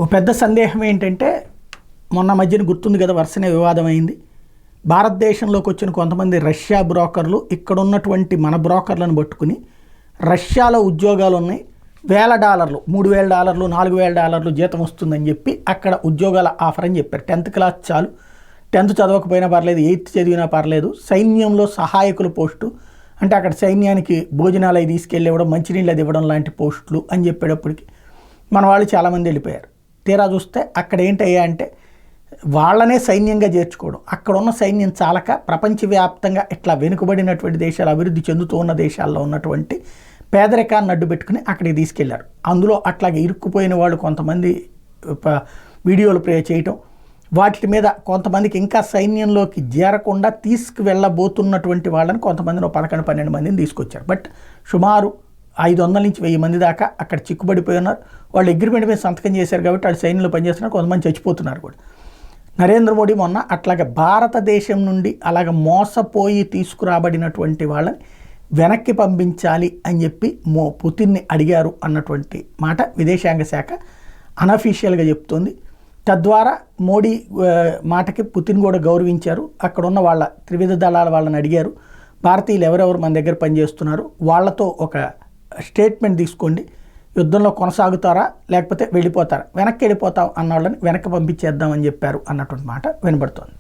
ఓ పెద్ద సందేహం ఏంటంటే మొన్న మధ్యన గుర్తుంది కదా, వరుసనే వివాదం అయింది. భారతదేశంలోకి వచ్చిన కొంతమంది రష్యా బ్రోకర్లు ఇక్కడ ఉన్నటువంటి మన బ్రోకర్లను పట్టుకుని రష్యాలో ఉద్యోగాలు ఉన్నాయి, $1,000 $3,000 $4,000 జీతం వస్తుందని చెప్పి అక్కడ ఉద్యోగాల ఆఫర్ అని చెప్పారు. 10th క్లాస్ చాలు, 10th చదవకపోయినా పర్లేదు, 8th చదివినా పర్లేదు, సైన్యంలో సహాయకుల పోస్టు అంటే అక్కడ సైన్యానికి భోజనాలు అవి తీసుకెళ్ళివ్వడం, మంచినీళ్ళు అది ఇవ్వడం లాంటి పోస్టులు అని చెప్పేటప్పటికి మన వాళ్ళు చాలామంది వెళ్ళిపోయారు. తీరా చూస్తే అక్కడ ఏంటయ్యా అంటే వాళ్ళనే సైన్యంగా చేర్చుకోవడం, అక్కడ ఉన్న సైన్యం చాలక ప్రపంచవ్యాప్తంగా ఇట్లా వెనుకబడినటువంటి దేశాలు, అభివృద్ధి చెందుతూ ఉన్న దేశాల్లో ఉన్నటువంటి పేదరికాన్ని అడ్డు పెట్టుకుని అక్కడికి తీసుకెళ్లారు. అందులో అట్లాగే ఇరుక్కుపోయిన వాళ్ళు కొంతమంది వీడియోలు ప్లే చేయటం, వాటి మీద కొంతమందికి ఇంకా సైన్యంలోకి చేరకుండా తీసుకువెళ్ళబోతున్నటువంటి వాళ్ళని కొంతమందిని 11-12 మందిని తీసుకొచ్చారు. బట్ సుమారు 500 నుంచి 1000 మంది దాకా అక్కడ చిక్కుబడిపోయి ఉన్నారు. వాళ్ళు అగ్రిమెంట్ మీద సంతకం చేశారు కాబట్టి వాళ్ళు సైన్యంలో పనిచేస్తున్నారు, కొంతమంది చచ్చిపోతున్నారు కూడా. నరేంద్ర మోడీ మొన్న అట్లాగే భారతదేశం నుండి అలాగ మోసపోయి తీసుకురాబడినటువంటి వాళ్ళని వెనక్కి పంపించాలి అని చెప్పి పుతిన్ని అడిగారు అన్నటువంటి మాట విదేశాంగ శాఖ అనఫీషియల్గా చెప్తోంది. తద్వారా మోడీ మాటకి పుతిన్ కూడా గౌరవించారు. అక్కడ ఉన్న వాళ్ళ త్రివిధ దళాల వాళ్ళని అడిగారు, భారతీయులు ఎవరెవరు మన దగ్గర పనిచేస్తున్నారు, వాళ్ళతో ఒక స్టేట్మెంట్ తీసుకోండి, యుద్ధంలో కొనసాగుతారా లేకపోతే వెళ్ళిపోతారా, వెనక్కి వెళ్ళిపోతాం అన్న వాళ్ళని వెనక్కి పంపించేద్దామని చెప్పారు అన్నటువంటి మాట వినబడుతోంది.